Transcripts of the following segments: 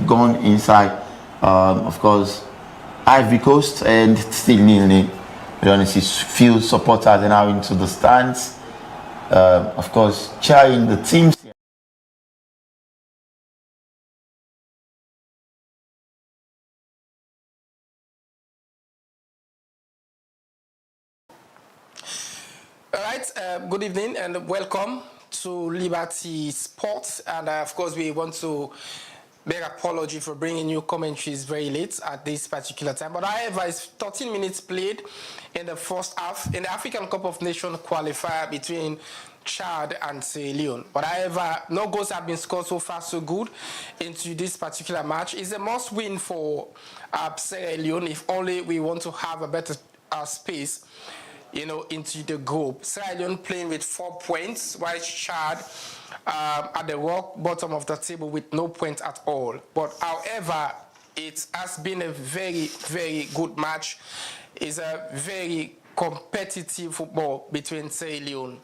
gone inside, of course, Ivory Coast, and still 0-0. We don't see few supporters are now into the stands. Of course, cheering the teams. All right, good evening and welcome to Liberty Sports. And of course, we want to beg apology for bringing you commentaries very late at this particular time. But however, it's 13 minutes played in the first half in the African Cup of Nations qualifier between Chad and Sierra Leone. But however, no goals have been scored so far so good into this particular match. It's a must win for Sierra Leone if only we want to have a better space, you know, into the group. Sierra Leone playing with 4 points, while Chad at the rock bottom of the table with no point at all. But however, it has been a very, very good match. It's a very competitive football between Sierra Leone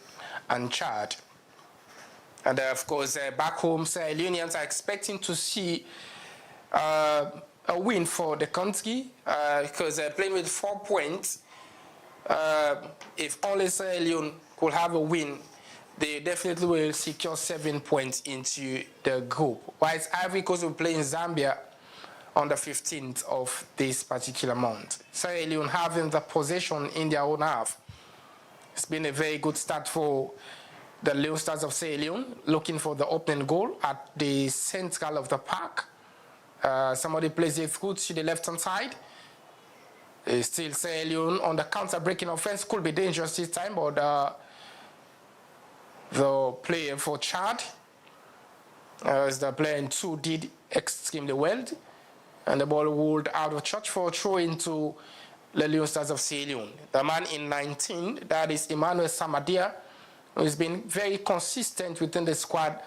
and Chad. And of course, back home, Sierra Leoneans are expecting to see a win for the country because playing with 4 points, if only Sierra Leone could have a win, they definitely will secure 7 points into the group. Whilst Ivory Coast will play in Zambia on the 15th of this particular month. Sierra Leone having the possession in their own half. It's been a very good start for the Leone Stars of Sierra Leone, looking for the opening goal at the central of the park. Somebody plays it through to the left-hand side. Still Sierra Leone on the counter-breaking offense. Could be dangerous this time, but the player for Chad, as the player in 2 did extremely well. And the ball rolled out of touch for a throw into the Leone Stars of Sierra Leone. The man in 19, that is Emmanuel Samadia, who has been very consistent within the squad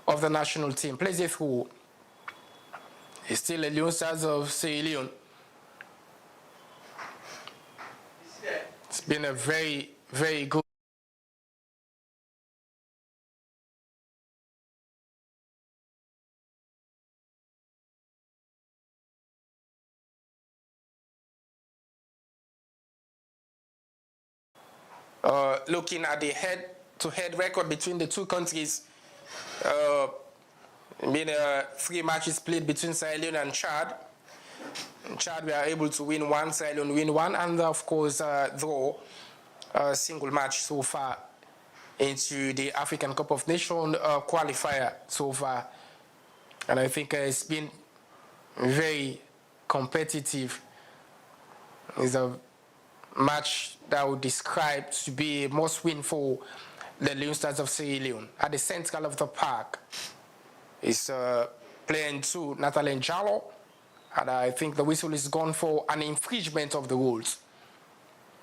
of the national team. Plays it through. He's still the Leone Stars of Sierra Leone. It's been a very, very good. Looking at the head-to-head record between the two countries, been 3 matches played between Sierra Leone and Chad. In Chad, we are able to win 1, Sierra Leone win 1, and of course, draw a single match so far into the African Cup of Nations qualifier so far. And I think it's been very competitive. It's a match that I would describe to be a must-win for the Leone Stars of Sierra Leone. At the central of the park is playing to Nathalie Jallo, and I think the whistle is gone for an infringement of the rules.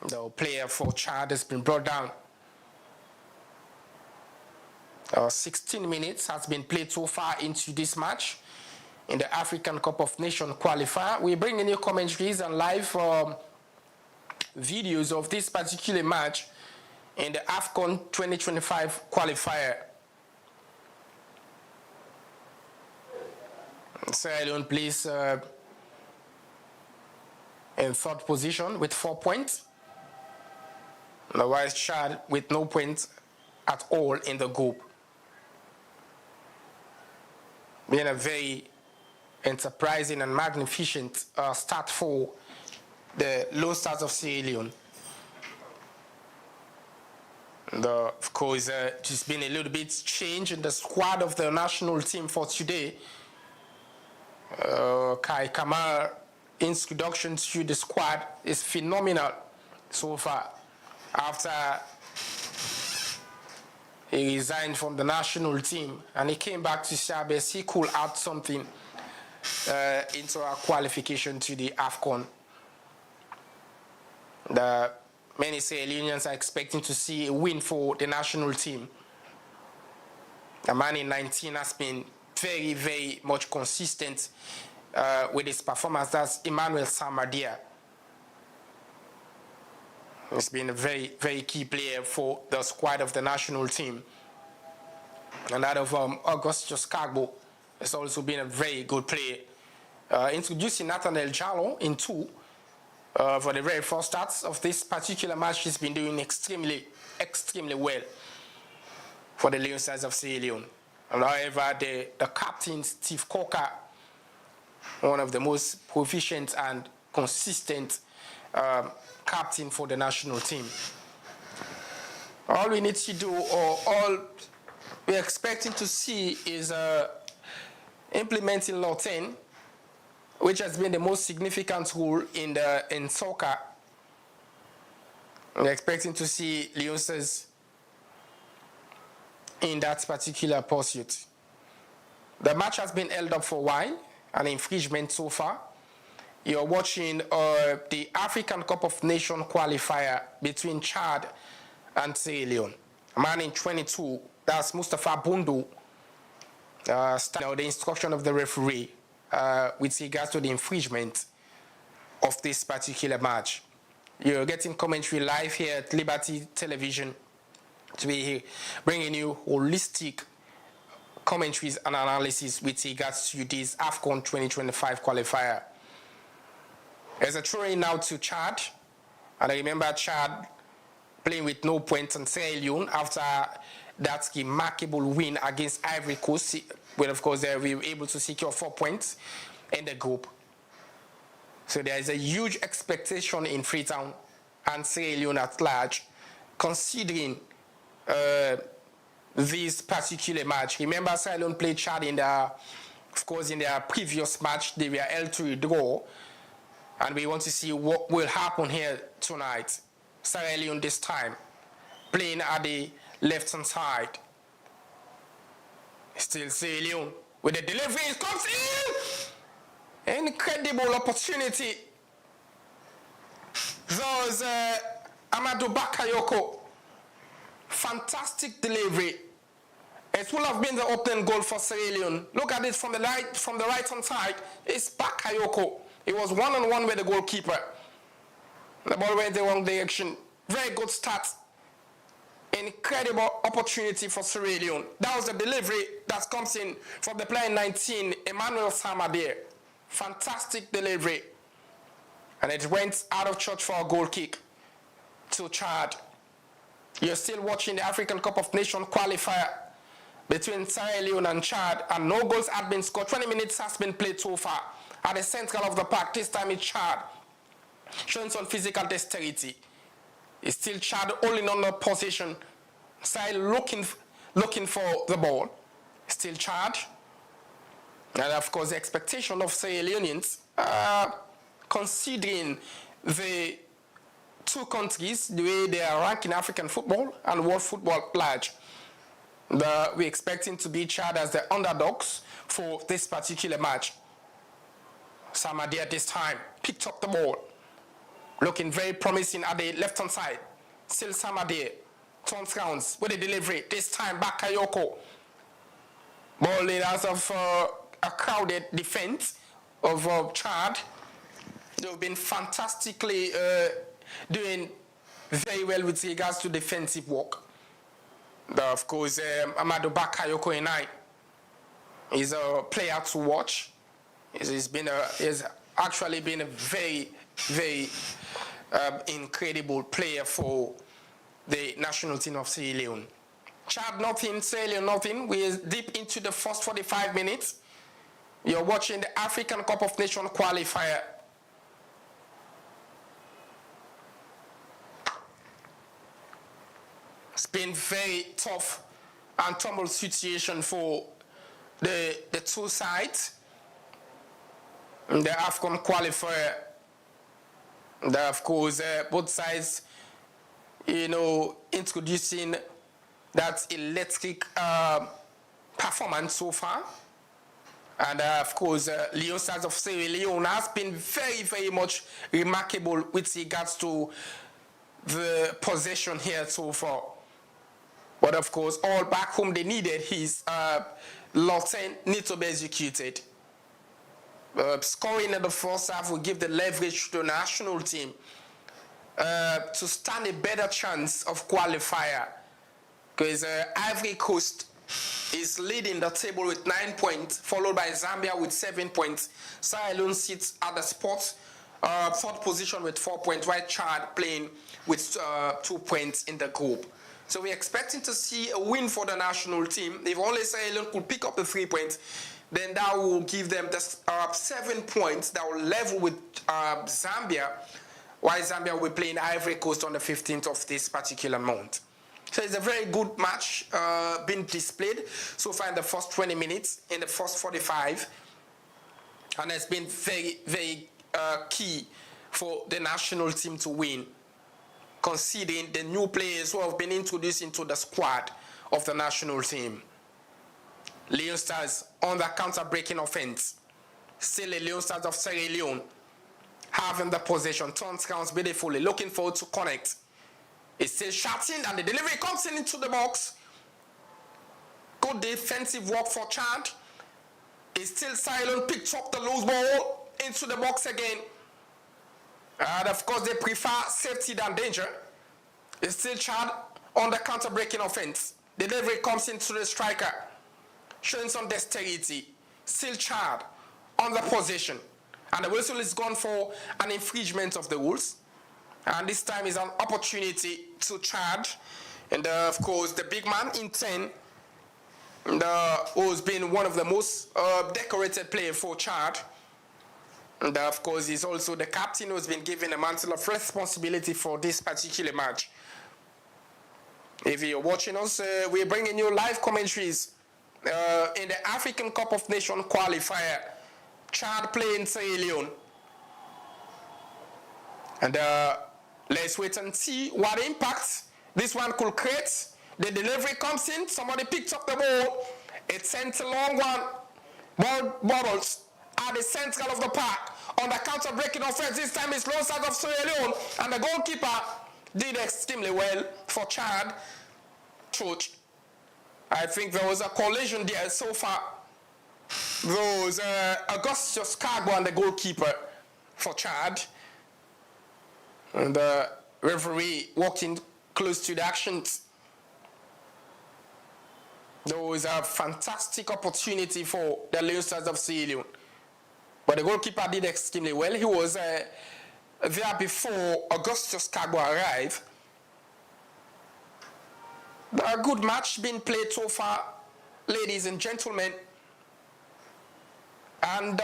The player for Chad has been brought down. 16 minutes has been played so far into this match in the African Cup of Nations qualifier. We bring in new commentaries and live videos of this particular match in the AFCON 2025 qualifier. Sierra Leone plays in 3rd position with 4 points. Otherwise, Chad with no points at all in the group. Being a very enterprising and magnificent start for the Leone Stars of Sierra Leone. And of course, just been a little bit change in the squad of the national team for today. Kai Kamara introduction to the squad is phenomenal so far. After he resigned from the national team and he came back to Sabes, he could add something into our qualification to the AFCON. The many Sierra Leoneans are expecting to see a win for the national team. The man in 19 has been very, very much consistent with his performance. That's Emmanuel Samadia. He's been a very, very key player for the squad of the national team. And that of Augustus Kagbo has also been a very good player introducing Nathaniel Jallo in two for the very first starts of this particular match. He's been doing extremely well for the Lion Stars of Sierra Leone. However, the captain, Steve Coker, one of the most proficient and consistent captain for the national team. All we need to do, or all we're expecting to see, is implementing Law 10, which has been the most significant rule in soccer. We're expecting to see Lion Stars in that particular pursuit. The match has been held up for a while, an infringement so far. You're watching the African Cup of Nations qualifier between Chad and Sierra Leone. A man in 22, that's Mustafa Bundu, now the instruction of the referee with regards to the infringement of this particular match. You're getting commentary live here at Liberty Television to be here, bringing you holistic commentaries and analysis with regards to this AFCON 2025 qualifier. There's a throw-in now to Chad, and I remember Chad playing with no points on Sierra Leone after that remarkable win against Ivory Coast, where of course we were able to secure 4 points in the group. So there is a huge expectation in Freetown and Sierra Leone at large, considering this particular match. Remember, Sierra Leone played Chad in their previous match. They were held to a draw, and we want to see what will happen here tonight. Sierra Leone this time playing at the left-hand side. Still Sierra Leone with the delivery. It comes in! Incredible opportunity. Those Amadou Bakayoko. Fantastic delivery. It will have been the opening goal for Sierra Leone. Look at it from the right-hand side. It's Bakayoko. It was one-on-one with the goalkeeper. The ball went the wrong direction. Very good start. Incredible opportunity for Sierra Leone. That was the delivery that comes in from the player 19, Emmanuel Samadier. Fantastic delivery. And it went out of church for a goal kick to Chad. You're still watching the African Cup of Nations qualifier between Sierra Leone and Chad, and no goals have been scored. 20 minutes has been played so far. At the central of the park, this time it's Chad, showing some physical dexterity. It's still Chad holding on the position, Sierra looking for the ball. Still Chad. And of course, the expectation of Sierra Leoneans, considering the two countries, the way they are ranked in African football and world football at large, we're expecting to be Chad as the underdogs for this particular match. Samadia this time picked up the ball, looking very promising at the left-hand side. Still Samadia turns rounds with a delivery. This time Bakayoko. Ball in out of a crowded defense of Chad. They've been fantastically doing very well with regards to defensive work. Of course, Amadou Bakayoko and I is a player to watch. He's actually been a very, very incredible player for the national team of Sierra Leone. Chad nothing, Sierra Leone nothing. We're deep into the first 45 minutes. You're watching the African Cup of Nations qualifier. It's been very tough and tumble situation for the two sides. The AFCON qualifier, of course, both sides, introducing that electric performance so far. And of course, Lion Stars of Sierra Leone has been very, very much remarkable with regards to the possession here so far. But of course, all back home they needed his Law 10 need to be executed. Scoring in the first half will give the leverage to the national team to stand a better chance of qualifier, because Ivory Coast is leading the table with 9 points, followed by Zambia with 7 points. Sierra Leone sits at the spot, fourth position with 4 points, while Chad playing with 2 points in the group. So we're expecting to see a win for the national team. If only Sierra Leone could pick up the 3 points, then that will give them the 7 points that will level with Zambia, while Zambia will be playing Ivory Coast on the 15th of this particular month. So it's a very good match being displayed so far in the first 20 minutes, in the first 45. And it's been very, very key for the national team to win, considering the new players who have been introduced into the squad of the national team. Leone Stars on the counter-breaking offense. Still the Leone Stars of Sierra Leone having the possession. Turns counts beautifully, looking forward to connect. It's still shouting and the delivery comes into the box. Good defensive work for Chad. It's still silent, picks up the loose ball into the box again. And of course they prefer safety than danger. It's still Chad on the counter-breaking offense. The delivery comes into the striker, showing some dexterity. Still Chad on the possession. And the whistle is gone for an infringement of the rules. And this time is an opportunity to Chad. And of course, the big man in 10, who's been one of the most decorated players for Chad. And of course, he's also the captain who's been given a mantle of responsibility for this particular match. If you're watching us, we're bringing you live commentaries in the African Cup of Nations qualifier. Chad playing Sierra Leone. And let's wait and see what impact this one could create. The delivery comes in, somebody picks up the ball. It's sent a long one. Ball bubbles at the center of the park. On the counter-breaking offense, this time it's Leone Stars of Sierra Leone. And the goalkeeper did extremely well for Chad. Church. I think there was a collision there so far. There was Augustus Cargo and the goalkeeper for Chad. And the referee walked in close to the actions. There was a fantastic opportunity for the Leone Stars of Sierra Leone. But the goalkeeper did extremely well. He was there before Augustus Cargo arrived. A good match being played so far, ladies and gentlemen. And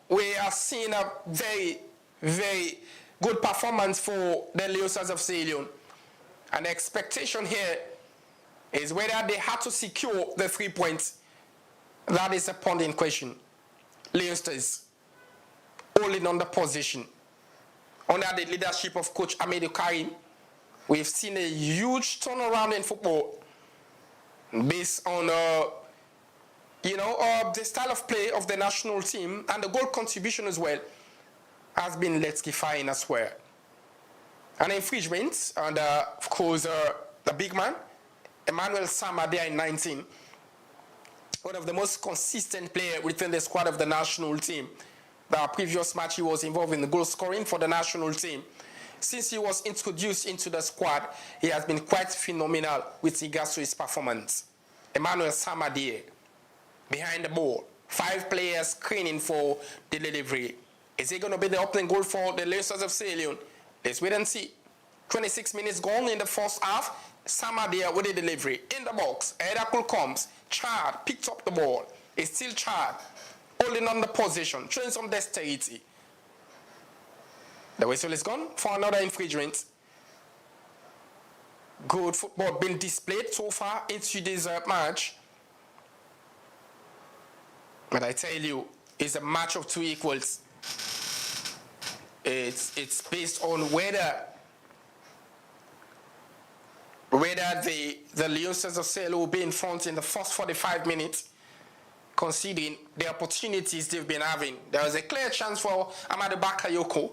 we are seeing a very, very good performance for the Leone Stars of Sierra Leone. And the expectation here is whether they had to secure the 3 points. That is a point in question. Leone Stars holding on the position. Under the leadership of Coach Amadou Karim, we've seen a huge turnaround in football based on the style of play of the national team, and the goal contribution as well has been electrifying as well. An infringement, and of course the big man, Emmanuel Sama, there in 19, one of the most consistent players within the squad of the national team. The previous match he was involved in the goal scoring for the national team. Since he was introduced into the squad, he has been quite phenomenal with regards to his performance. Emmanuel Sama there, behind the ball. 5 players screening for the delivery. Is he going to be the opening goal for the Leone Stars of Sierra Leone? Let's wait and see. 26 minutes gone in the first half. Sama there with the delivery. In the box, Edakul comes. Chad picked up the ball. It's still Chad holding on the position, showing some dexterity. The whistle is gone for another infringement. Good football being displayed so far into this match. But I tell you, it's a match of 2 equals. It's based on whether the Leone Stars of Sierra Leone will be in front in the first 45 minutes, considering the opportunities they've been having. There was a clear chance for Amadou Bakayoko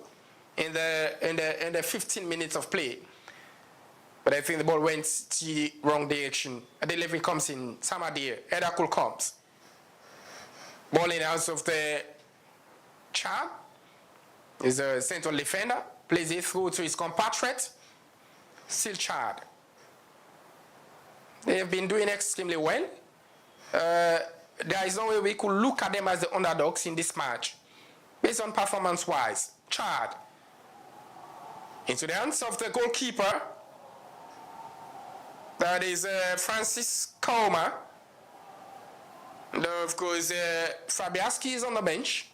in the 15 minutes of play. But I think the ball went the wrong direction. A delivery comes in. Samadir, Edakul comes. Ball in the hands of the Chad. Is a central defender. Plays it through to his compatriot. Still Chad. They have been doing extremely well. there is no way we could look at them as the underdogs in this match. Based on performance-wise, Chad into the hands of the goalkeeper. That is Francis Koma. And of course, Fabiaski is on the bench.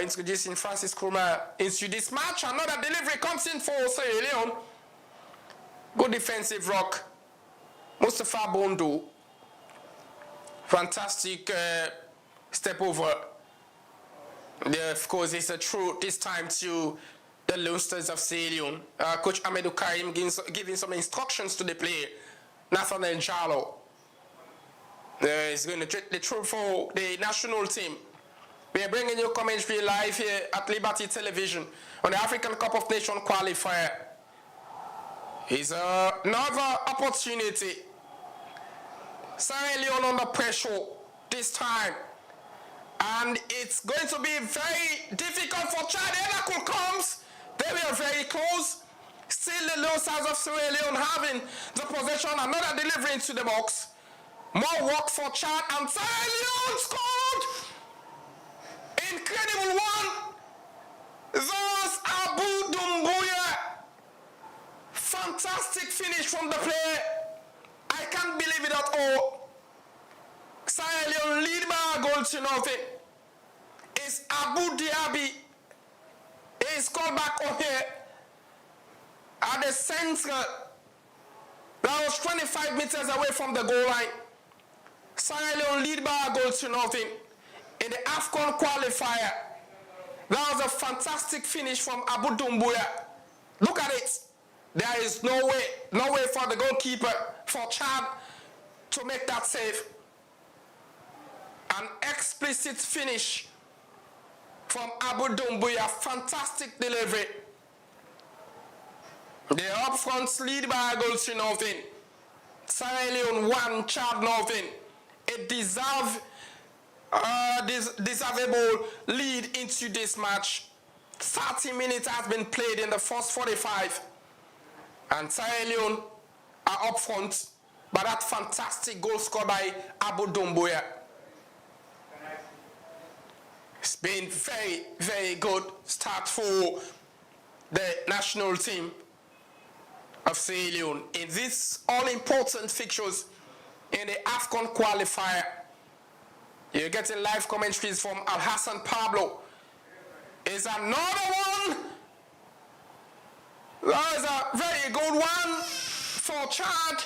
Introducing Francis Koma into this match. Another delivery comes in for Sierra Leone. Good defensive rock. Mustafa Bondo. Fantastic step over. Of course, it's a throw this time to the Lone of Sierra Leone. Coach Amadou Karim giving some instructions to the player, Nathaniel Jallo. He's going to take the throw for the national team. We are bringing you commentary live here at Liberty Television on the African Cup of Nations qualifier. It's another opportunity. Sierra Leone under pressure this time. And it's going to be very difficult for Chad. Enaku comes. They were very close. Still the low sides of Sierra Leone having the possession. Another delivery into the box. More work for Chad. And Sierra Leone scored. Incredible one. Those Abu Dumbuya. Fantastic finish from the player. I can't believe it at all. Sierra Leone lead by a goal to nothing. It's Abu Diaby. He's called back on here at the center. That was 25 meters away from the goal line. Sierra Leone lead by a goal to nothing in the AFCON qualifier. That was a fantastic finish from Abu Dumbuya. Look at it. There is no way for the goalkeeper, for Chad, to make that save. An explicit finish from Abu Dumbuya. Fantastic delivery. The up front lead by a goal to nothing. Sierra Leone 1, Chad nothing. A deservable lead into this match. 30 minutes has been played in the first 45. And Sierra Leone are up front by that fantastic goal scored by Abu Dumbuya. It's been very, very good start for the national team of Sierra Leone in these all-important fixtures in the AFCON qualifier. You're getting live commentaries from Al Hassan Pablo. Is another one. That is a very good one for Chad.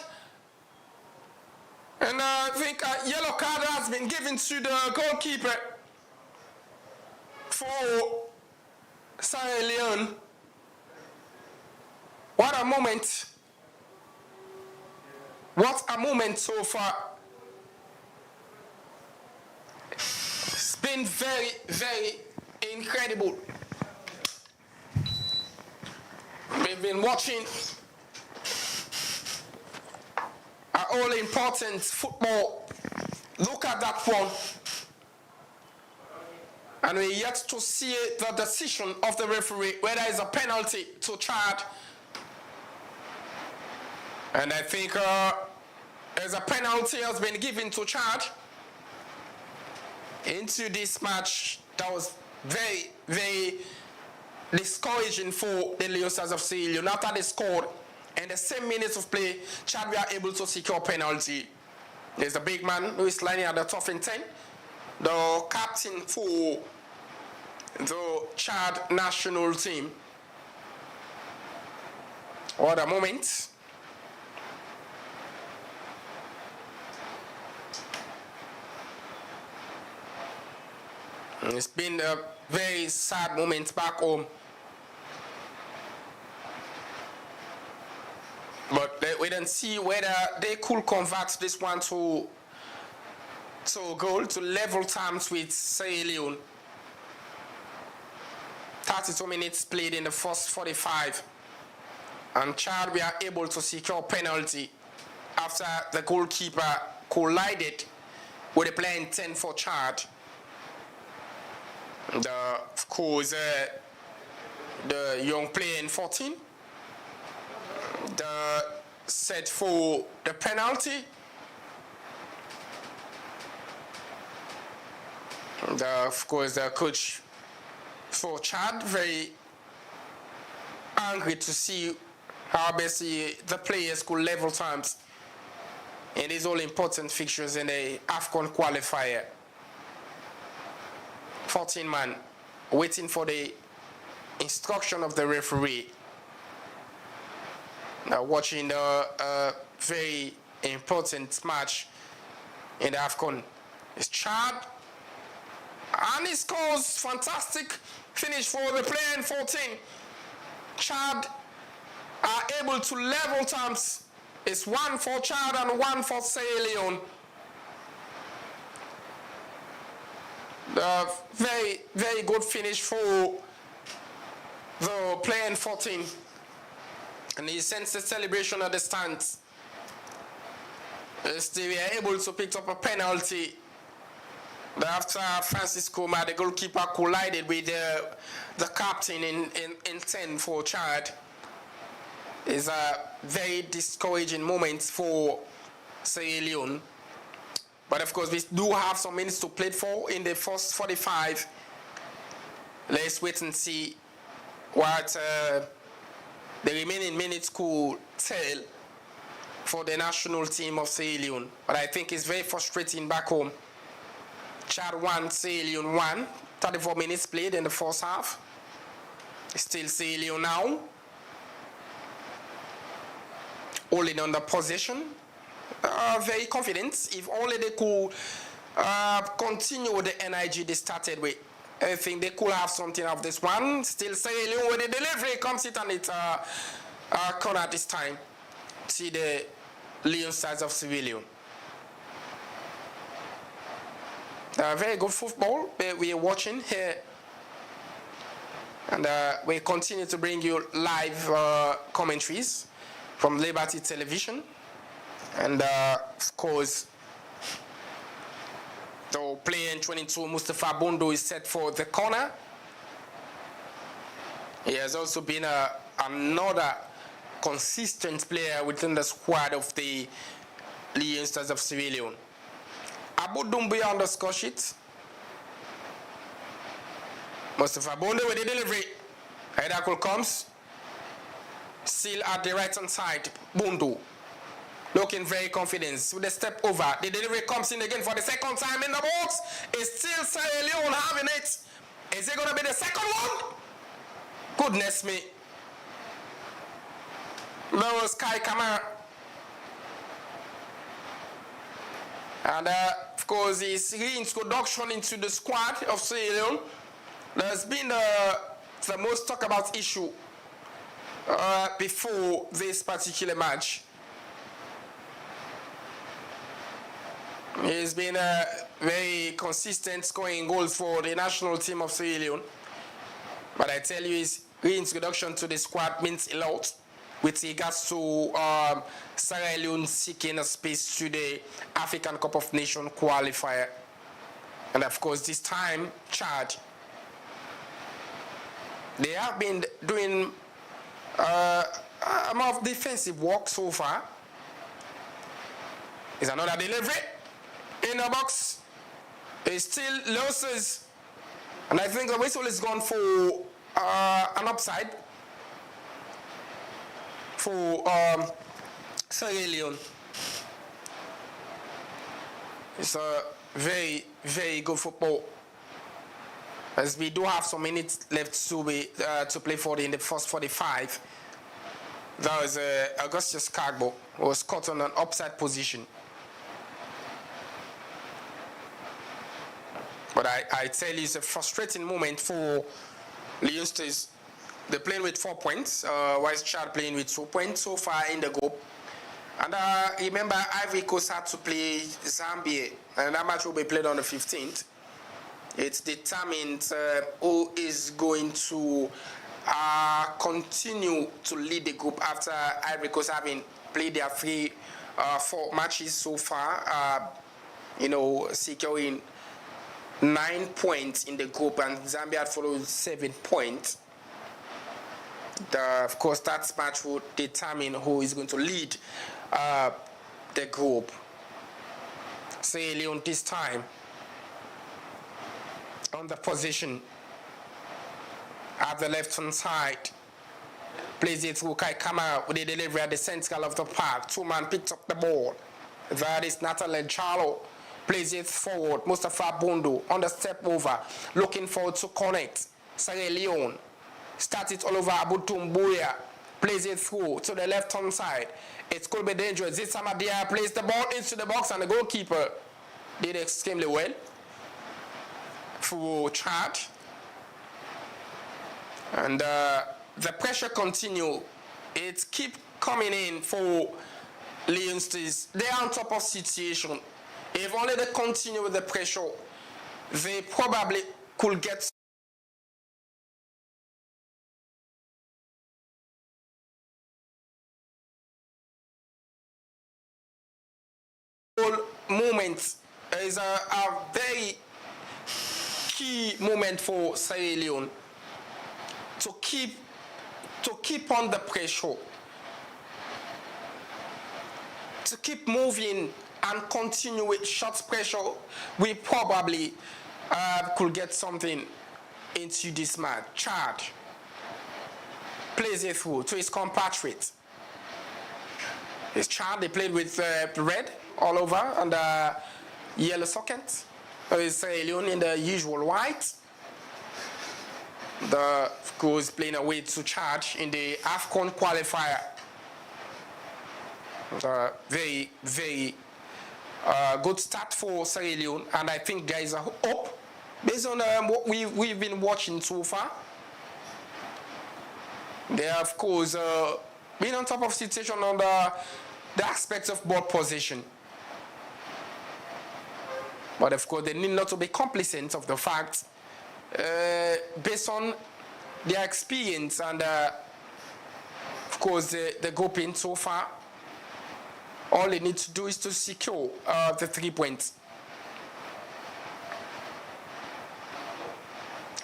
And I think a yellow card has been given to the goalkeeper for Sierra Leone. What a moment. What a moment so far. It's been very, very incredible. We've been watching an all-important football. Look at that one. And we're yet to see the decision of the referee, whether it's a penalty to Chad. And I think as a penalty has been given to Chad into this match. That was very, very discouraging for the Leone of Sierra Leone. After they scored, in the same minutes of play, Chad were able to secure a penalty. There's a big man who is lining at the top in 10, the captain for the Chad national team. What a moment. It's been a very sad moment back home. But we don't see whether they could convert this one to a goal, to level terms with Sierra Leone. 32 minutes played in the first 45. And Chad were able to secure a penalty after the goalkeeper collided with a player in 10 for Chad. Of course, the young player in 14, the set for the penalty. Of course, the coach for Chad very angry to see how best the players could level terms in these all important fixtures in the AFCON qualifier. 14 man waiting for the instruction of the referee. Now watching the very important match in the AFCON. It's Chad, and he scores fantastic finish for the player in 14. Chad are able to level terms. It's 1 for Chad and 1 for Sierra Leone. The very, very good finish for the player in 14. And he sends the celebration at the stands. They were able to pick up a penalty after Francisco Ma, the goalkeeper, collided with the captain in 10 for Chad. It's a very discouraging moment for Sierra Leone. But of course, we do have some minutes to play for in the first 45. Let's wait and see what the remaining minutes could tell for the national team of Sierra Leone. But I think it's very frustrating back home. Chad 1, Sierra Leone 1. 34 minutes played in the first half. Still Sierra Leone now. Holding on the possession. Very confident. If only they could continue the energy they started with, I think they could have something of this one. Still Sierra Leone with the delivery comes it, and it's corner this time. See the Leon sides of Sierra Leone. Very good football we are watching here, and we continue to bring you live commentaries from Liberty Television. And of course, the player in 22, Mustafa Bondo, is set for the corner. He has also been another consistent player within the squad of the Leon Stars of Sierra Leone. Abu Doumbia on the score sheet. Mustafa Bondo with the delivery. Hedakel comes. Still at the right hand side. Bondo. Looking very confident with the step over. The delivery comes in again for the second time in the box. It's still Sierra Leone having it. Is it going to be the second one? Goodness me. There was Kai Kamara. And of course, his reintroduction into the squad of Sierra Leone. There's been the most talked about issue before this particular match. He's been very consistent scoring goals for the national team of Sierra Leone. But I tell you, his reintroduction to the squad means a lot with regards to Sierra Leone seeking a space to the African Cup of Nations qualifier. And of course, this time, Chad. They have been doing more of defensive work so far. Is another delivery in the box. It's still losses. And I think the whistle is gone for an upside for Sierra Leone. It's a very, very good football. As we do have some minutes left to play for in the first 45. That was Augustus Carbo, who was caught on an upside position. But I tell you, it's a frustrating moment for Leon Stars. They're playing with 4 points, while Chad playing with 2 points so far in the group. And remember, Ivory Coast had to play Zambia, and that match will be played on the 15th. It's determined who is going to continue to lead the group after Ivory Coast having played their 4 matches so far, securing 9 points in the group, and Zambia had followed 7 points. Of course, that match will determine who is going to lead the group. Sierra Leone this time. on the position at the left-hand side. Plays it through Kai Kamara with the delivery at the central of the park. Two-man picks up the ball. That is Nathan Charlo. Plays it forward. Mustafa Bondo on the step over. Looking forward to connect. Sierra Leone. Starts it all over Abutumbuya. Plays it through to the left-hand side. It could be dangerous. Zitsamadia plays the ball into the box and the goalkeeper did extremely well for charge. And the pressure continue. It keep coming in for Leone. They are on top of situation. If only they continue with the pressure, they probably could get moment. Is a very key moment for Sierra Leone to keep on the pressure, to keep moving and continue with short pressure. We probably could get something into this match. Chad plays it through to his compatriot. It's Chad. They played with red all over and yellow socket. It's Sierra Leone in the usual white. Of course, playing away to charge in the AFCON qualifier. Very, very good start for Sierra Leone, and I think there is a hope based on what we've been watching so far. They are, of course, been on top of situation on the aspects of ball position. But of course, they need not to be complacent of the fact, based on their experience and, of course, the grouping so far. All they need to do is to secure the 3 points.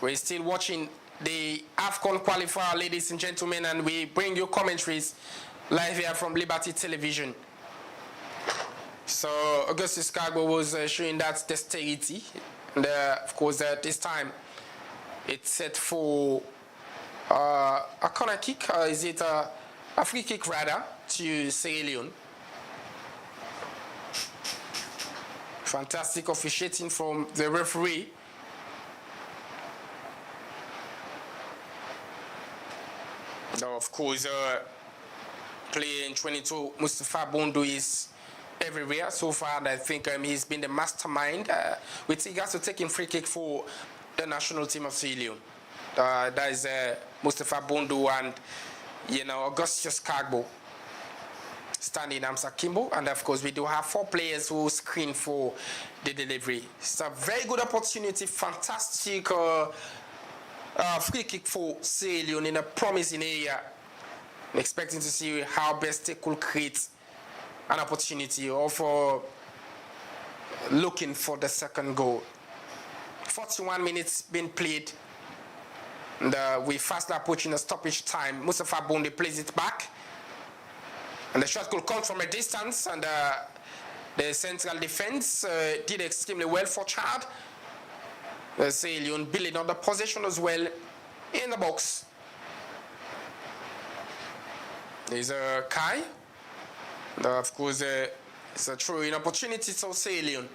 We're still watching the AFCON qualifier, ladies and gentlemen, and we bring you commentaries live here from Liberty Television. So Augustus Cargo was showing that dexterity, and of course at this time it's set for a corner kick. Is it a free kick rather to Sierra Leone? Fantastic officiating from the referee. Now, of course, player in 22, Mustafa Bondo, is everywhere so far, and I think he's been the mastermind with regards to taking free kick for the national team of Sierra Leone. That is Mustafa Bondo and, Augustus Cargo standing Amsa Kimbo, and of course we do have 4 players who screen for the delivery. It's a very good opportunity, fantastic free kick for Sierra Leone in a promising area. I'm expecting to see how best they could create an opportunity of looking for the second goal. 41 minutes been played, and we fast approaching the stoppage time. Mustafa Bondi plays it back, and the shot could come from a distance, and the central defense did extremely well for Chad. Sierra Leone building on the possession as well in the box. There's a Kai. Of course, it's a true opportunity for Sierra Leone.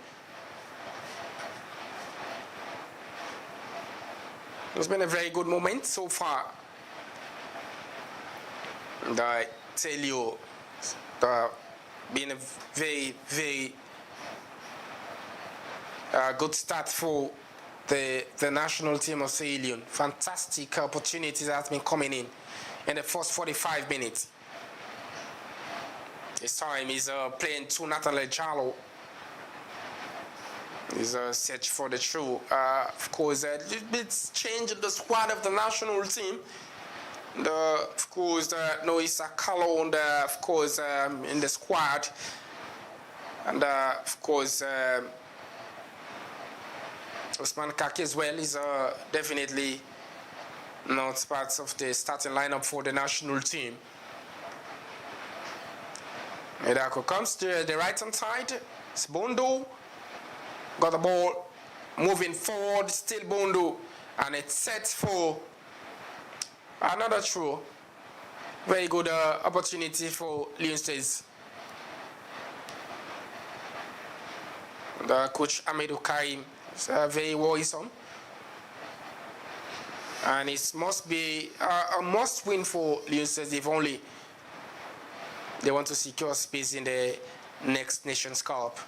It's been a very good moment so far. And I tell you, been a very, very good start for the national team of Sierra Leone. Fantastic opportunities that have been coming in the first 45 minutes. This time he's playing to Nathan Charlo. He's a search for the true. Of course, a little bit change in the squad of the national team. Of course, Noisa Kalo, of course, in the squad. And of course, Osman Kaki as well is definitely not part of the starting lineup for the national team. Medako comes to the right hand side. It's Bondo. Got the ball moving forward, still Bondo, and it's set for another throw. Very good opportunity for Leone. The coach Amadou Karim is very worrisome, and it must be a must win for Leone if only they want to secure space in the next Nations Cup.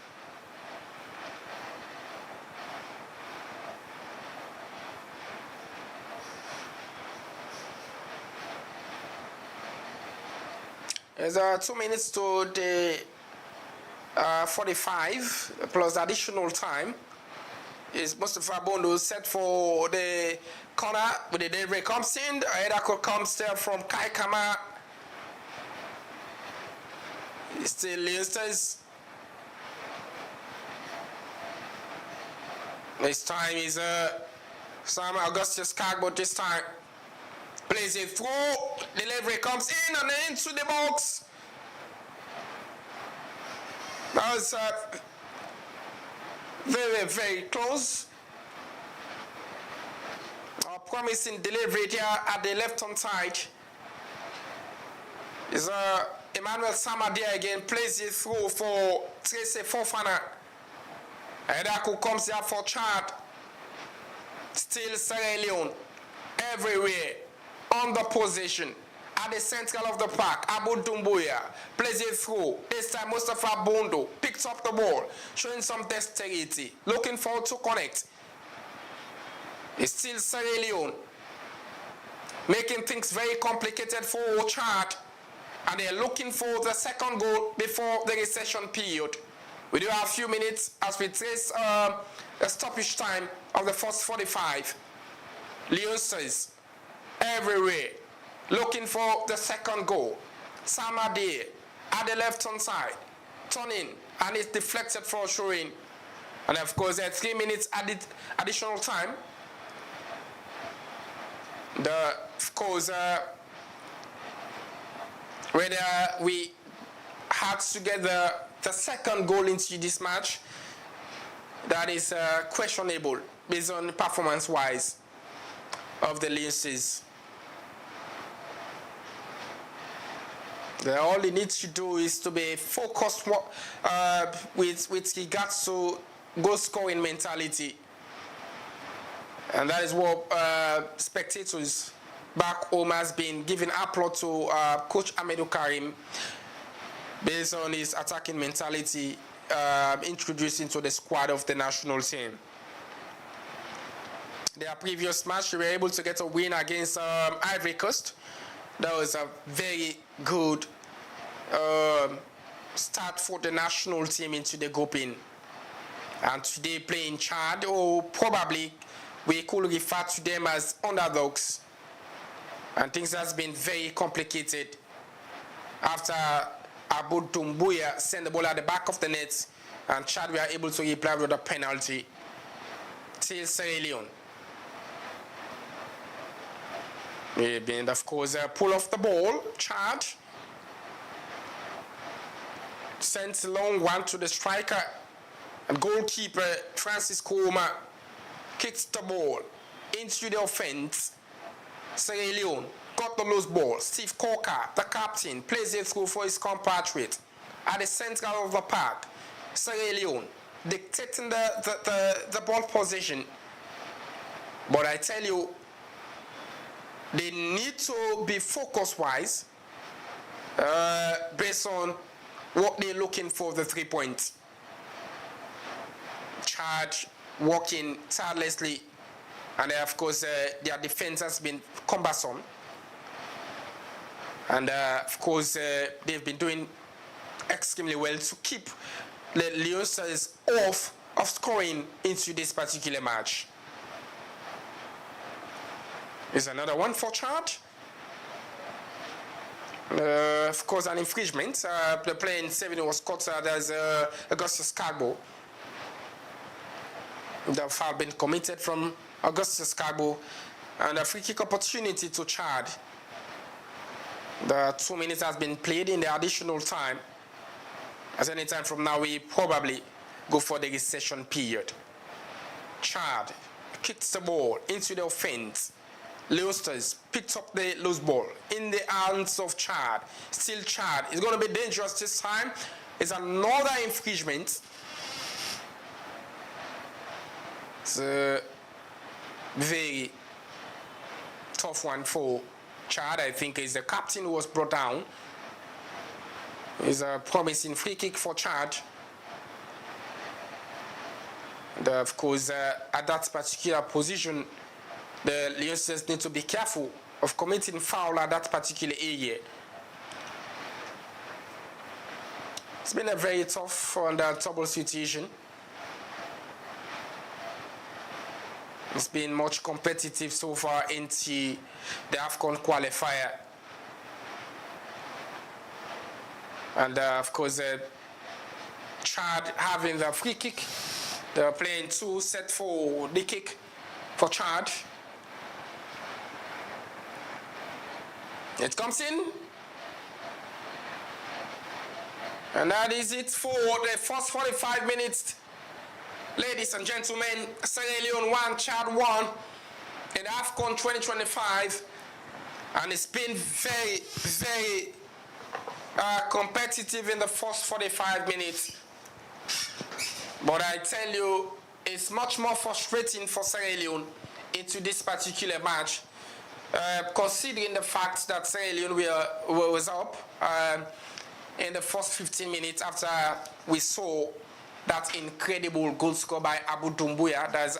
There's 2 minutes to the 45 plus additional time. Is Mustafa Bondo set for the corner with the delivery comes in. The header comes there from Kai Kama. Still Leone. This time is Sam Augustus Cargo. This time plays it through. Delivery comes in and into the box. That was very, very close. A promising delivery here at the left-hand side. Is Emmanuel Samadia again, plays it through for Tracy Fofana. Edaku comes here for Chad. Still Sierra Leone. Everywhere. On the position. At the center of the park, Abu Dumbuya plays it through. This time Mustafa Bondo picks up the ball, showing some dexterity, looking forward to connect. It's still Sierra Leone, making things very complicated for Chad, and they're looking for the second goal before the recession period. We do have a few minutes as we trace the stoppage time of the first 45. Leone says everywhere, looking for the second goal. Samadi at the left-hand side, turning, and it's deflected for a throw-in. And of course, at 3 minutes additional time. Of course, whether we had to get the second goal into this match, that is questionable based on performance-wise of the Leones. All he needs to do is to be focused with regards to goal scoring mentality. And that is what spectators back home has been giving applaud to Coach Amadou Karim based on his attacking mentality introduced into the squad of the national team. Their previous match, they were able to get a win against Ivory Coast. That was a very good start for the national team into the grouping. And today playing Chad, or probably we could refer to them as underdogs. And things has been very complicated after Abu Dumbuya sent the ball at the back of the net, and Chad were able to reply with a penalty. Till Sierra Leone. And of course, pull off the ball, Chad. Sends a long one to the striker. And goalkeeper Francis Kouma kicks the ball into the offense. Sierra Leone got the loose ball. Steve Corker, the captain, plays it through for his compatriot. At the center of the park, Sierra Leone dictating the ball position. But I tell you, they need to be focus-wise based on what they're looking for, the 3 points. Charge, working tirelessly, and of course their defense has been cumbersome. And of course they've been doing extremely well to keep the Leones off of scoring into this particular match. Is another one for Chad. Of course, an infringement. The play in 7 was caught. There's Augustus Carbo. The foul been committed from Augustus Carbo, and a free kick opportunity to Chad. The 2 minutes has been played in the additional time. As any time from now, we probably go for the recession period. Chad kicks the ball into the offense. Leosters picked up the loose ball in the hands of Chad. Still Chad. It's going to be dangerous this time. It's another infringement. It's a very tough one for Chad. I think is the captain who was brought down. It's a promising free kick for Chad. And of course, at that particular position, the Leosters need to be careful of committing foul at that particular area. It's been a very tough and trouble situation. It's been much competitive so far into the AFCON qualifier. And of course, Chad having the free kick. They're playing 2 set for the kick for Chad. It comes in. And that is it for the first 45 minutes. Ladies and gentlemen, Sierra Leone 1, Chad 1 in AFCON 2025. And it's been very, very competitive in the first 45 minutes. But I tell you, it's much more frustrating for Sierra Leone into this particular match, considering the fact that Sierra Leone was up in the first 15 minutes after we saw that incredible goal score by Abu Doumbouya. That's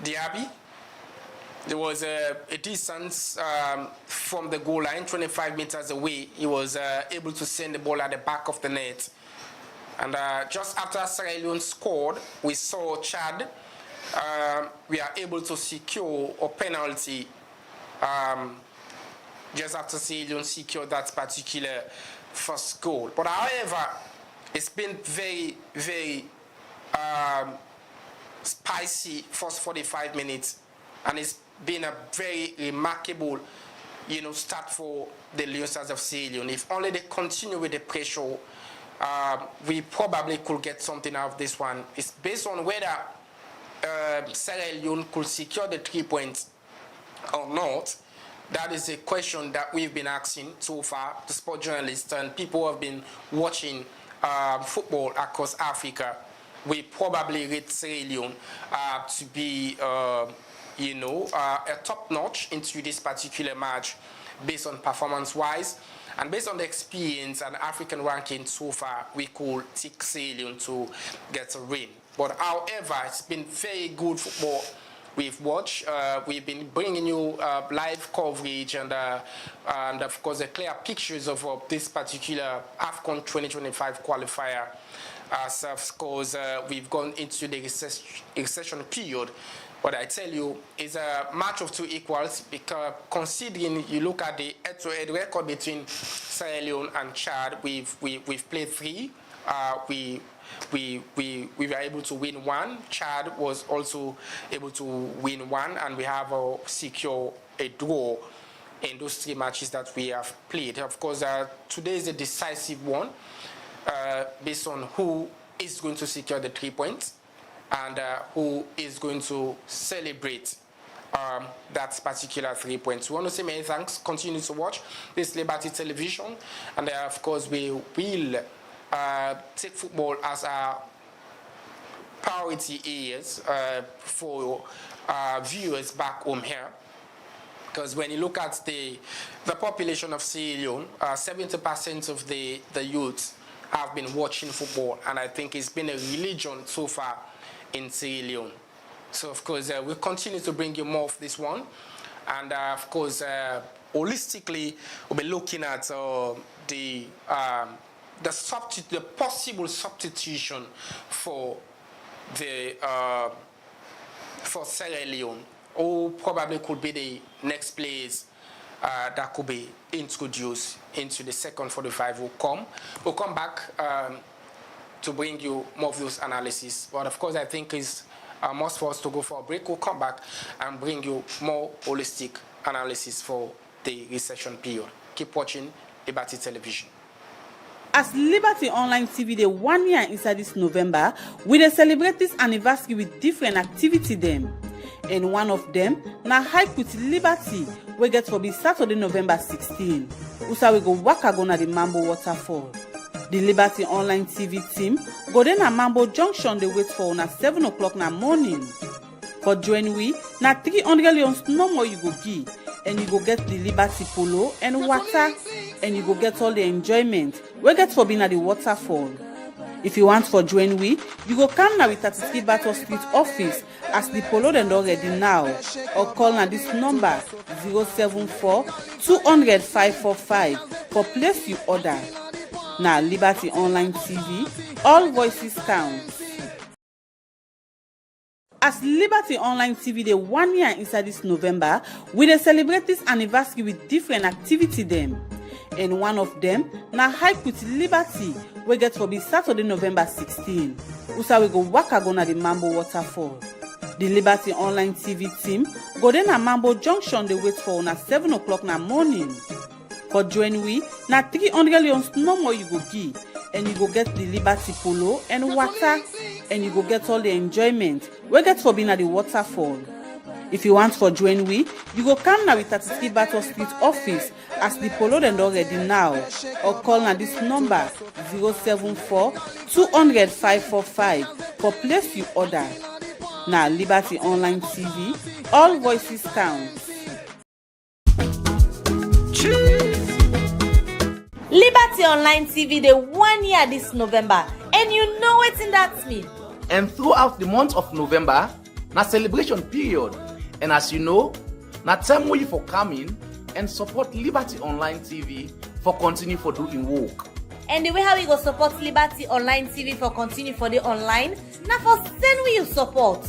Diaby. There was a distance from the goal line, 25 meters away. He was able to send the ball at the back of the net. And just after Sierra Leone scored, we saw Chad. We are able to secure a penalty just after Sierra Leone secured that particular first goal. But however, it's been very, very spicy first 45 minutes. And it's been a very remarkable, start for the Leosters of Sierra Leone. If only they continue with the pressure, we probably could get something out of this one. It's based on whether Sierra Leone could secure the 3 points or not. That is a question that we've been asking so far, the sport journalists and people who have been watching football across Africa. We probably rate Sierra Leone to be, a top-notch into this particular match based on performance-wise. And based on the experience and African ranking so far, we could take Sierra Leone to get a win. But however, it's been very good football we've watched. We've been bringing you live coverage and of course, the clear pictures of this particular AFCON 2025 qualifier. As of course, we've gone into the recession period. But I tell you, it's a match of 2 equals because considering you look at the head-to-head record between Sierra Leone and Chad, we've played 3. We were able to win 1. Chad was also able to win 1, and we have secure a draw in those 3 matches that we have played. Of course, today is a decisive one based on who is going to secure the 3 points. And who is going to celebrate that particular 3 points. We want to say many thanks. Continue to watch this Liberty Television. And of course, we will take football as our priority areas for viewers back home here. Because when you look at the population of Sierra Leone, 70% of the youth have been watching football. And I think it's been a religion so far in Sierra Leone. So of course we'll continue to bring you more of this one, and of course holistically we'll be looking at the possible substitution for Sierra Leone, or probably could be the next players that could be introduced into the second 45 We'll come back to bring you more of those analysis. But of course, I think it's a must for us to go for a break. We'll come back and bring you more holistic analysis for the recession period. Keep watching Liberty Television. As Liberty Online TV dey 1 year inside this November, we dey celebrate this anniversary with different activity dem. And one of them na hike with Liberty wey get for be Saturday, November 16. Usa we go waka go na the Mambo waterfall. The Liberty Online TV team go dey na Mambo Junction dey wait for una 7 o'clock na morning. For join we na 300 leons no more you go give, and you go get the Liberty polo and water, and you go get all the enjoyment wey get for being at the waterfall. If you want for join we, you go come now with 33 Battle Street office as the polo then already now, or call na this number 074 200 545 for place you order. Now Liberty Online TV, all voices count. As Liberty Online TV dey 1 year inside this November, we dey celebrate this anniversary with different activity dem. And one of them na hike with Liberty wey get for be Saturday, November 16. Usa we go waka go na the Mambo waterfall. The Liberty Online TV team go dey na Mambo Junction dey wait for una 7 o'clock na morning. For join we na 300 leons no more you go give, and you go get the Liberty polo and water, and you go get all the enjoyment wey get for being at the waterfall. If you want for join we, you go come now with 33 Battle Street office as the polo then already now, or call na this number 074 200 545 for place you order. Now Liberty Online TV, all voices count. Liberty Online TV dey 1 year this November, and you know wetin that mean. And throughout the month of November, na celebration period. And as you know, na time wey you for come in and support Liberty Online TV for continue for doing work. And the way how we go support Liberty Online TV for continue for the online, na for send we you support.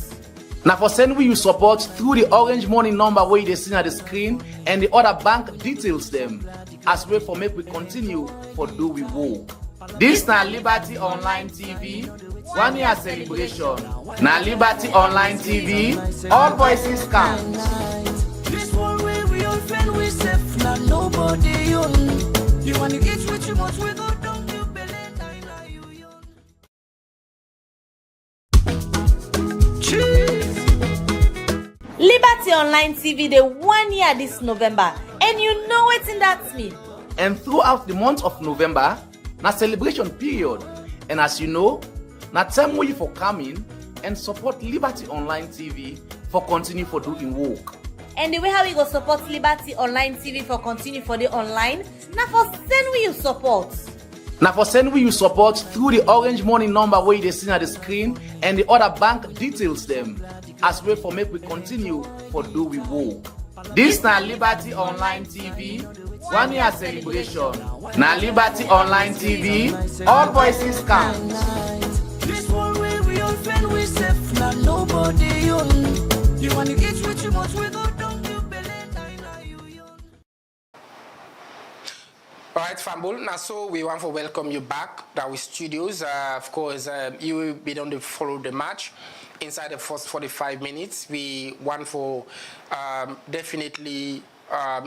Na for send we you support through the orange money number wey you dey see on the screen and the other bank details them, as way for make we continue for do we work. This na Liberty Online TV 1 year celebration. Na Liberty Online TV, all voices count. This one way we all friend we safe, now nobody own. You wanna get what you want, we go down you belly, you Liberty Online TV dey 1 year this November, and you know wetin that mean. And throughout the month of November, na celebration period. And as you know, na time wey you for come in and support Liberty Online TV for continue for doing work. And the way how we go support Liberty Online TV for continue for the online, na for send we you support. Na for send we you support through the orange money number wey you dey see on the screen and the other bank details them, as way for make we continue for do we work. This na Liberty Online TV 1 year celebration. Na Liberty Online TV, all voices count. This one way we all friend we safe, now nobody own. You wanna get what you want, we go down you belly, you All right, Fambul. Now, so we want to welcome you back to our studios. Of course, you will be able to follow the match inside the first 45 minutes. We want for definitely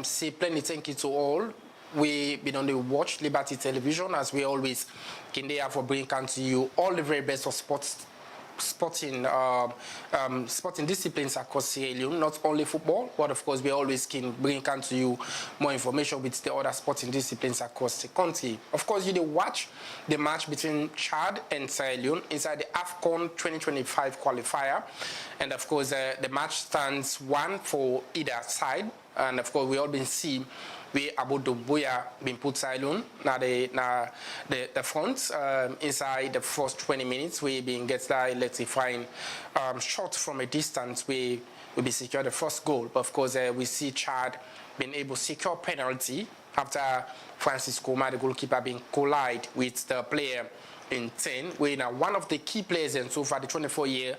say plenty thank you to all. We been on the watch Liberty Television, as we always can there for bringing to you all the very best of sporting disciplines across Sierra Leone, not only football, but of course we always can bring to you more information with the other sporting disciplines across the country. Of course, you watch the match between Chad and Sierra Leone inside the AFCON 2025 qualifier, and of course the match stands 1 for either side, and of course we all been see we about the Boya been put silent now the front inside the first 20 minutes we been get that electrifying shot from a distance we will be secure the first goal. But of course we see Chad being able to secure penalty after Francis Koma, the goalkeeper, being collide with the player in 10. We now one of the key players and so far the 24-year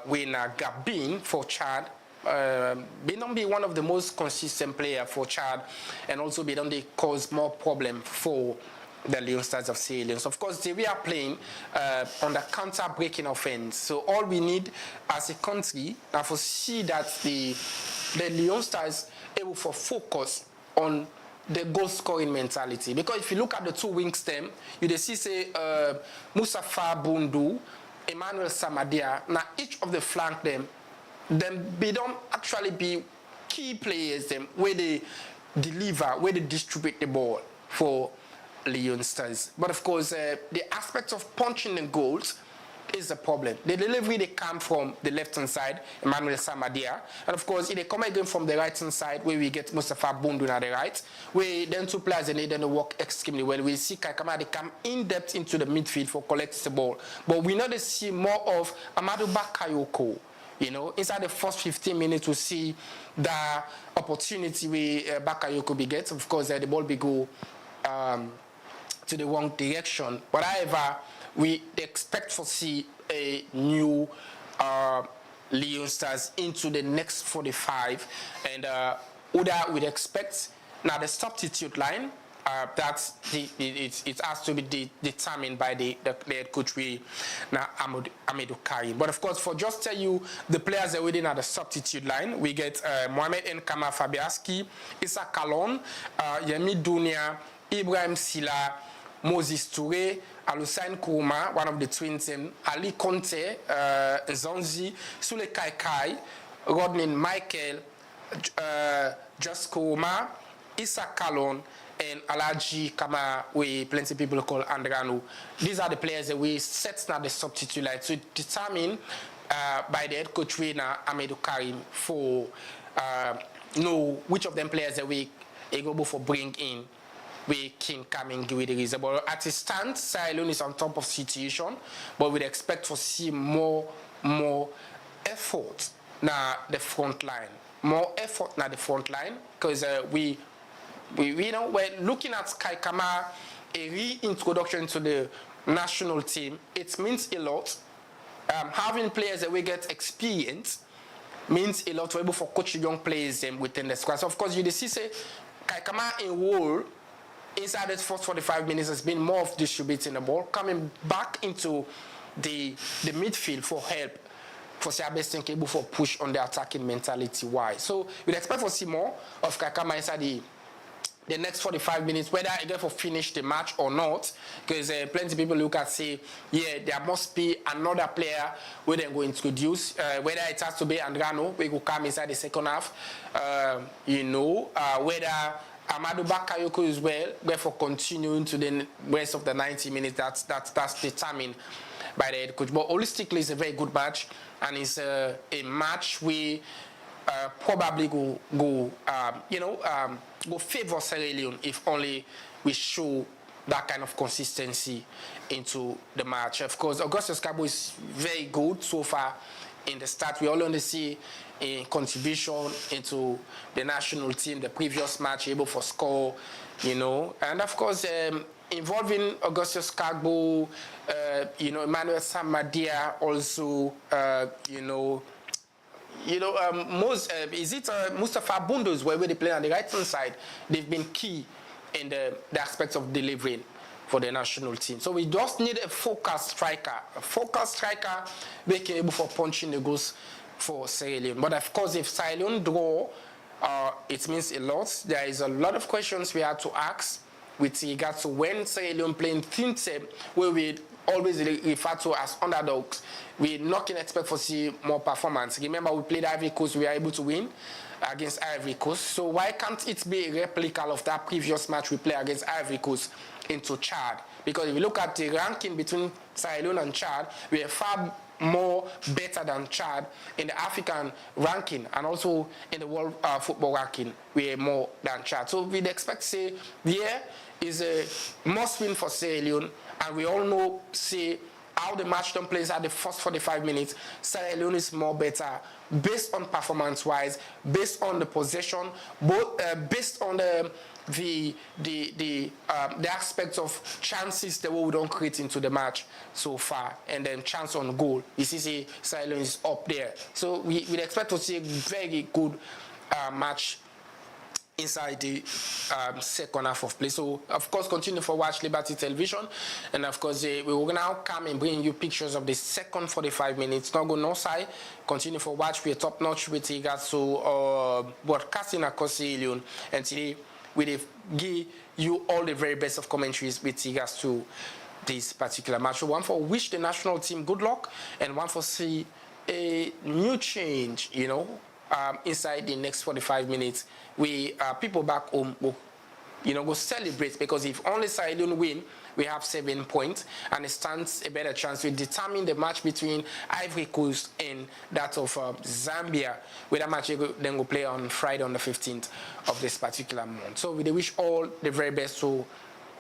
we now Gabin for Chad. They don't be one of the most consistent player for Chad, and also they don't cause more problem for the Leone Stars of Sierra Leone. So of course we are playing on the counter-breaking offense. So all we need as a country now for see that the Leone Stars able for focus on the goal scoring mentality. Because if you look at the two wings them, you see say Mustafa Bundu, Emmanuel Samadia, now each of the flank them they don't actually be key players them where they deliver, where they distribute the ball for Leone Stars. But of course, the aspect of punching the goals is the problem. The delivery they come from the left-hand side, Emmanuel Samadia, and of course, if they come again from the right-hand side, where we get Mustafa Bundu on the right, where then two players they then work extremely well. We see Kaikama, they come in depth into the midfield for collecting the ball. But we know they see more of Amadou Bakayoko. Inside the first 15 minutes, we see the opportunity where Bakayoko be gets. Of course, the ball be go to the wrong direction. But however, we expect to see a new Leone Stars into the next 45. And Uda would expect now the substitute line. That it has to be determined by the head coach now Amadou Karim. But of course, for just tell you the players that within at the substitute line, we get Mohamed Nkama Fabiaski, Issa Kalon, Yemi Dunia, Ibrahim Silla, Moses Touré, Alusain Kouma, one of the twins, Ali Conte, Zonzi, Sule Kaikai, Rodney Michael, Just Kouma, Issa Kalon, and Alaji Kama, we plenty people call Andrano. These are the players that we set now the substitute line to determine by the head coach trainer Amadou Karim for know which of them players that we able for bring in. We can come and give it the reason. But at a stand, Leone is on top of situation, but we'd expect to see more effort now the front line. More effort now the front line, because we know we're looking at Kaikama, a reintroduction to the national team. It means a lot. Having players that we get experience means a lot. We're able for coaching young players within the squad. So of course, you see say Kaikama in role inside the first 45 minutes has been more of distributing the ball, coming back into the midfield for help. For Sebastian able for push on the attacking mentality. Why? So we'd expect to see more of Kaikama inside the next 45 minutes, whether again for finish the match or not, because plenty of people look at say, yeah, there must be another player where they're going to introduce, whether it has to be Andrano, we will come inside the second half, whether Amadou Bakayoko is well, therefore continuing to the rest of the 90 minutes, that's determined by the head coach. But holistically, it's a very good match, and it's a match we probably go favor Sierra Leone if only we show that kind of consistency into the match. Of course, Augustus Cabo is very good so far in the start. We all only see a contribution into the national team, the previous match, able for score, and of course, involving Augustus Cabo, Emmanuel Samadia also, Mustafa Bundu's where they play on the right hand side. They've been key in the aspects of delivering for the national team. So we just need a focused striker. Making able for punching the goals for Sierra Leone. But of course, if Sierra Leone draw, it means a lot. There is a lot of questions we have to ask with regard to when Sierra Leone playing thin team, where we always refer to as underdogs. We're not going to expect to see more performance. Remember, we played Ivory Coast, we were able to win against Ivory Coast. So why can't it be a replica of that previous match we played against Ivory Coast into Chad? Because if you look at the ranking between Sierra Leone and Chad, we are far more better than Chad in the African ranking, and also in the world football ranking, we are more than Chad. So we'd expect to say, yeah, is a must win for Sierra Leone, and we all know, say, how the match don't play at the first 45 minutes. Sierra Leone is more better based on performance-wise, based on the possession, both based on the aspects of chances that we don't create into the match so far, and then chance on goal. You see, Sierra Leone is up there. So we'd expect to see a very good match inside the second half of play. So, of course, continue for Watch Liberty Television. And, of course, we will now come and bring you pictures of the second 45 minutes. Not go no side. Continue for Watch. We are top-notch with regards to broadcasting across Sierra Leone. And today, we give you all the very best of commentaries with regards to this particular match. So one for wish the national team good luck, and one for see a new change, inside the next 45 minutes. We people back home will, go celebrate, because if only Sierra Leone win, we have 7 points, and it stands a better chance to determine the match between Ivory Coast and that of Zambia, with that match then will play on Friday on the 15th of this particular month. So we wish all the very best to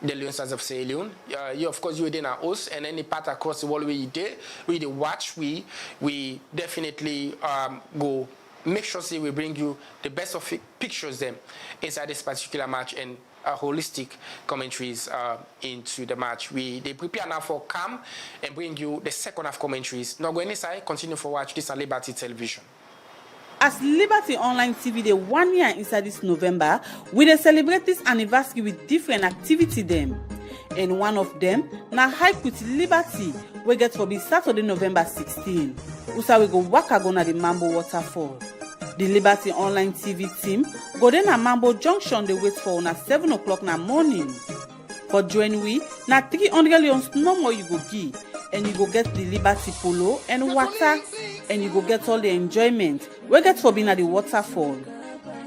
the Leone Stars of Sierra Leone. You, of course, you were our host, and any part across the world where you did, we watch, we definitely go make sure we bring you the best of pictures them inside this particular match, and holistic commentaries into the match. They prepare now for CAM and bring you the second half commentaries. Now go inside, continue for watch this on Liberty Television. As Liberty Online TV dey 1 year inside this November, we dey celebrate this anniversary with different activity them. And one of them na hike with Liberty, we get for be Saturday, November 16. Usa we go waka go na the Mambo waterfall. The Liberty Online TV team go then na Mambo Junction, they wait for una 7 o'clock na morning. For join we, na 300 leons no more you go give, and you go get the Liberty polo and water, and you go get all the enjoyment we get for being at the waterfall.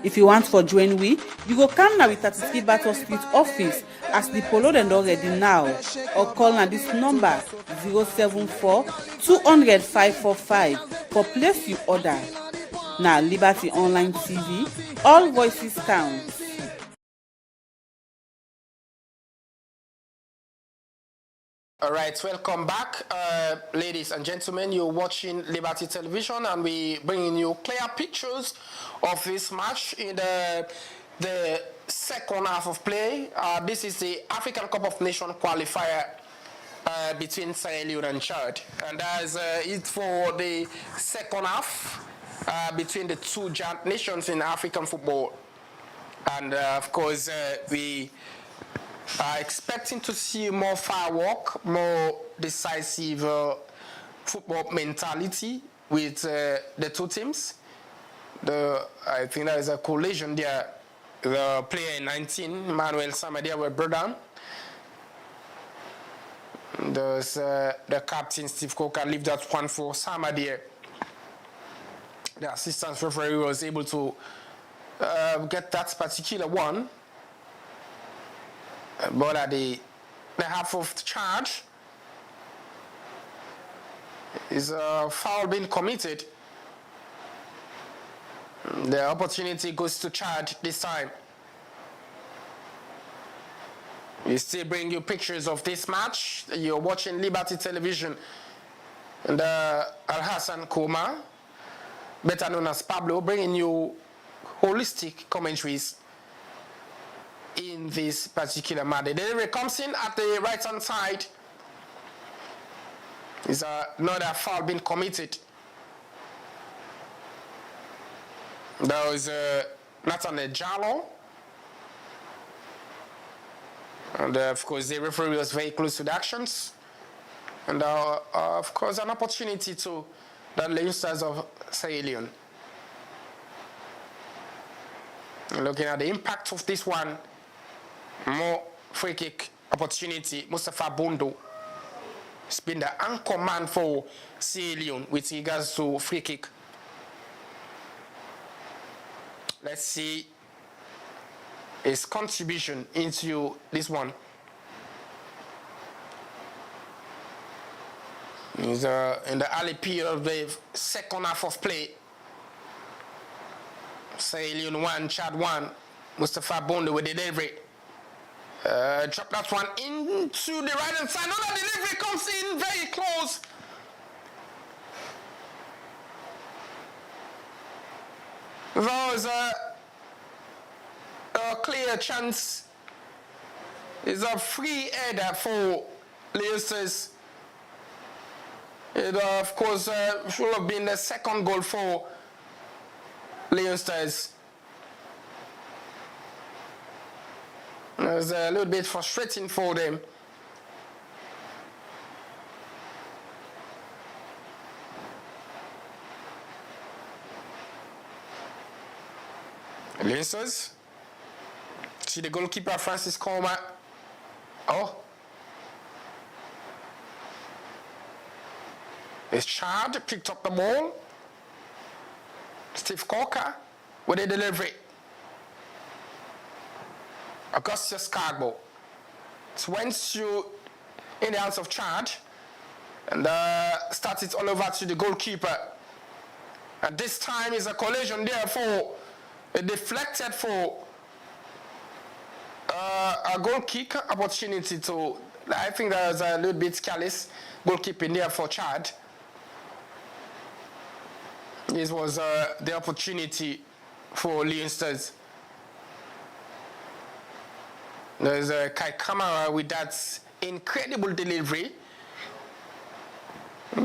If you want for join we, you go come now with 33 Battle Street office as the polo then already now, or call na this number 074 200 545 for place you order. Now Liberty Online TV, all voices count. All right, welcome back, ladies and gentlemen. You're watching Liberty Television, and we bringing you clear pictures of this match in the second half of play. This is the African Cup of Nations qualifier between Sierra Leone and Chad, and that's it for the second half between the two giant nations in African football. And of course, we are expecting to see more firework, more decisive football mentality with the two teams. I think there is a collision there. The player in 19, Manuel Samadia, were brought down. There's the captain, Steve Coker, leave that one for Samadia. The assistant referee was able to get that particular one. But at the half of the charge is a foul being committed. The opportunity goes to Chad this time. We still bring you pictures of this match. You're watching Liberty Television. And Al-Hassan Kouma, better known as Pablo, bringing you holistic commentaries in this particular match. The delivery comes in at the right-hand side. Is another foul being committed. There was Nathan Ejalo. And of course, the referee was very close to the actions. And of course, an opportunity to the Leone Stars of Sierra Leone. Looking at the impact of this one, more free kick opportunity. Mustafa Bondo has been the anchor man for Sierra Leone with regards to free kick. Let's see his contribution into this one. He's in the early period of the second half of play. Sierra Leone 1, Chad 1. Mustafa Bondo with the delivery. Drop that one into the right hand side. Another delivery comes in very close. There was a clear chance. It's a free header for Leone Stars. It, of course, should have been the second goal for Leone Stars. It was a little bit frustrating for them. Leone Stars See the goalkeeper, Francis Coleman. Oh. It's Chad, picked up the ball. Steve Corker with a delivery. Augustus Cargo. So once you in the hands of Chad, and starts it all over to the goalkeeper. And this time is a collision there for a deflected for a goal kick opportunity to, I think there was a little bit careless goalkeeping there for Chad. This was the opportunity for Leone. There's a Kai Kamara with that incredible delivery. They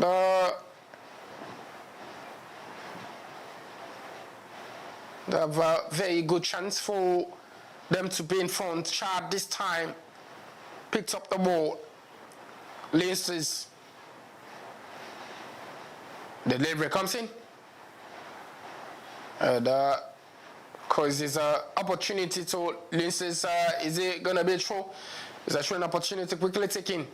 have a very good chance for them to be in front. Chad this time picked up the ball. Leone's delivery comes in. And because there's an opportunity to Leone's, is it going to be true? Is a true opportunity quickly taken?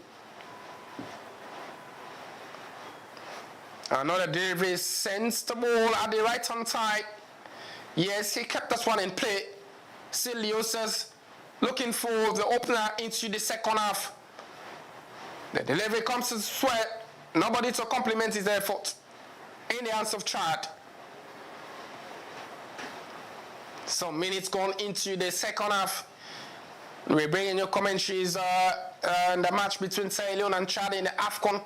Another delivery sends the ball at the right hand side. Yes, he kept this one in play. Still Leone's looking for the opener into the second half. The delivery comes to Sweat. Nobody to compliment his effort. In the hands of Chad. Some minutes gone into the second half. We're bringing your commentaries in the match between Sierra Leone and Chad in the AFCON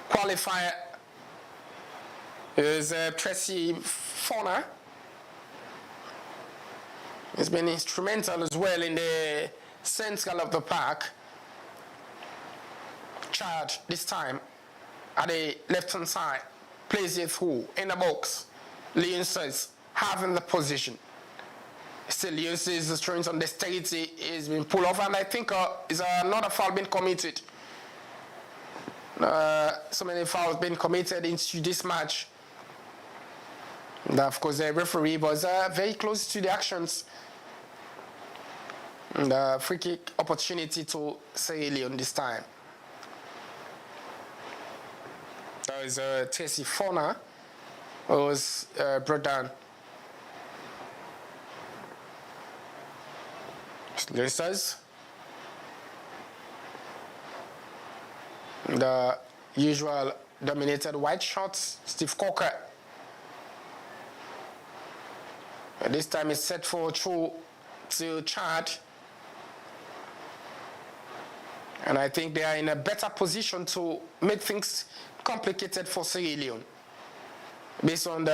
qualifier. Is Tracy Fauna. He's been instrumental as well in the central of the park. Chad this time at the left-hand side plays it through in the box. Leone says having the position. Still, Leone is showing some dexterity. He's been pulled off, and I think is another foul been committed. So many fouls been committed into this match. And of course, the referee was very close to the actions. And free kick opportunity to Sierra Leone this time. There is Tracy Fauna who was brought down. Listers. The usual dominated white shots, Steve Coker. And this time it's set for through to Chad. And I think they are in a better position to make things complicated for Sierra Leone based on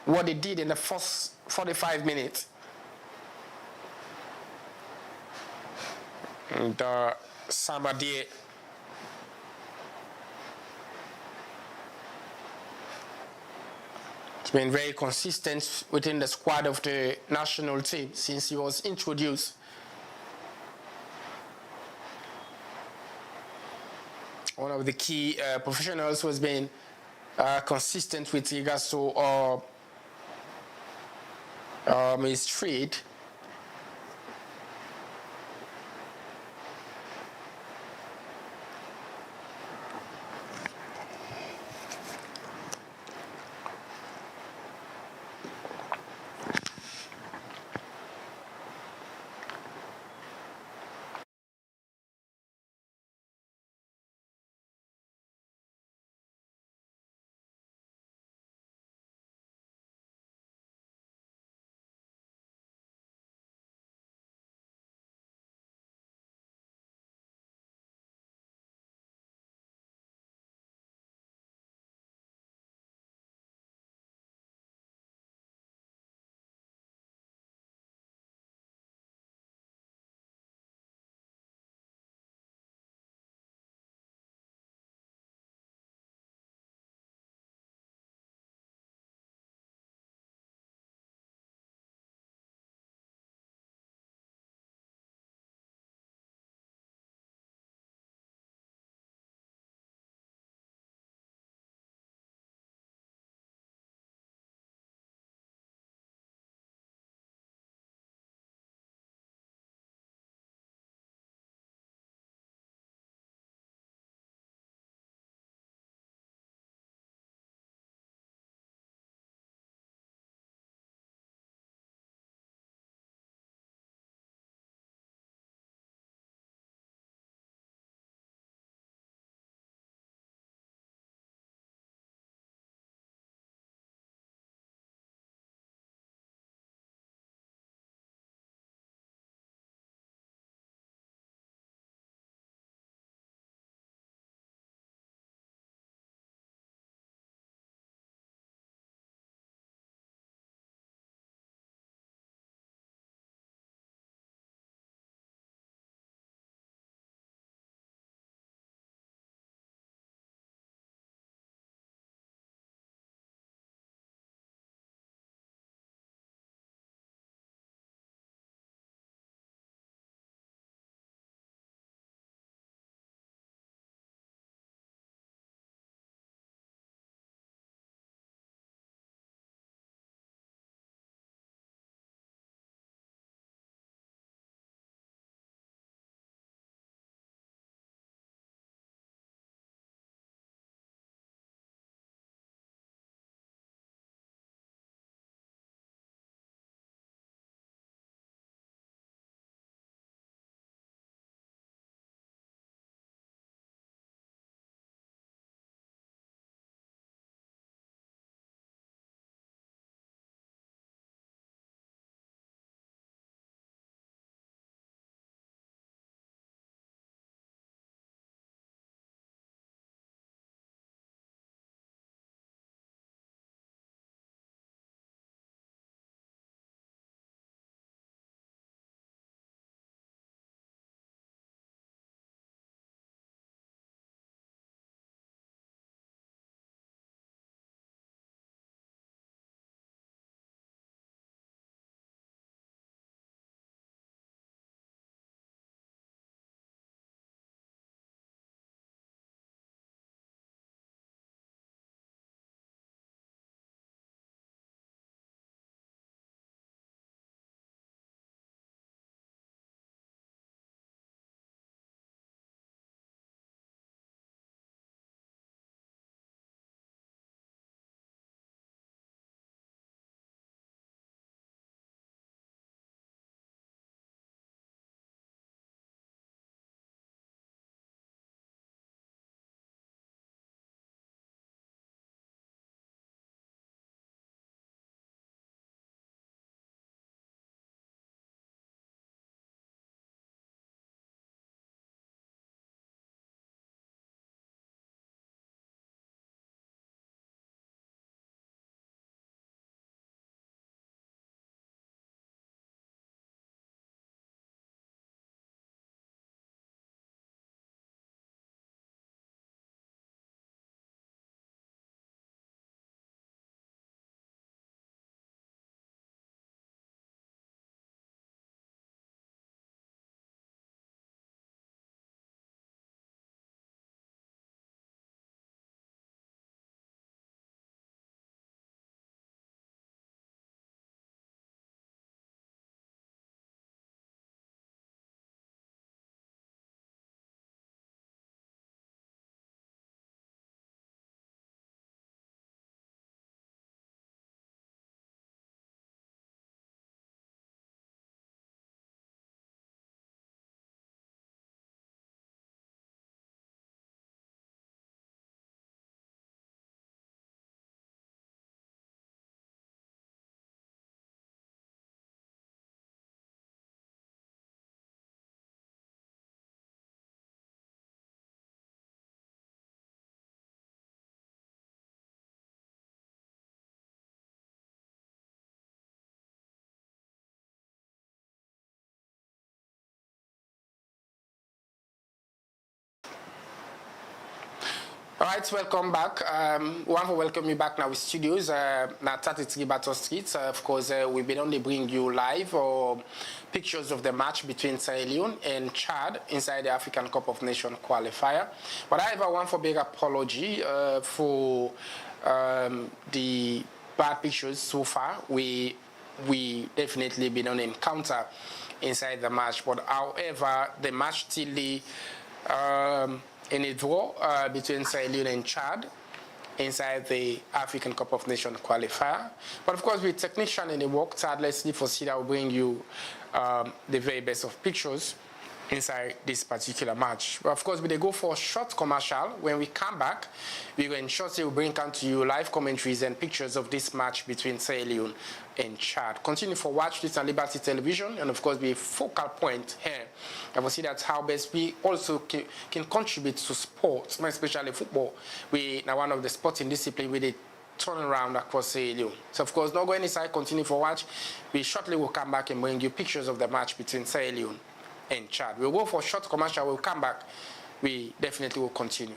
what they did in the first 45 minutes. And Samadi has been very consistent within the squad of the national team since he was introduced. One of the key professionals who has been consistent with regards to his trade. right, welcome back. We want to welcome you back now with studios. Now, 33 Battle Street. Of course, we've been only bringing you live or pictures of the match between Sierra Leone and Chad inside the African Cup of Nations qualifier. But I have one for big apology for the bad pictures so far. We definitely been on encounter inside the match, but however, the match still in a draw between Sierra Leone and Chad inside the African Cup of Nations qualifier. But of course, with technician in the work, tirelessly for Sida will bring you the very best of pictures inside this particular match. But of course, we go for a short commercial. When we come back, we will shortly bring out to you live commentaries and pictures of this match between Sierra Leone and Chad. Continue for watch this on Liberty Television, and of course, be a focal point here. And we'll see that how best we also can contribute to sports, especially football. We now one of the sporting discipline with it turn around across Sierra Leone. So of course, not go inside, continue for watch. We shortly will come back and bring you pictures of the match between Sierra Leone and Chad. We'll go for a short commercial, we'll come back. We definitely will continue.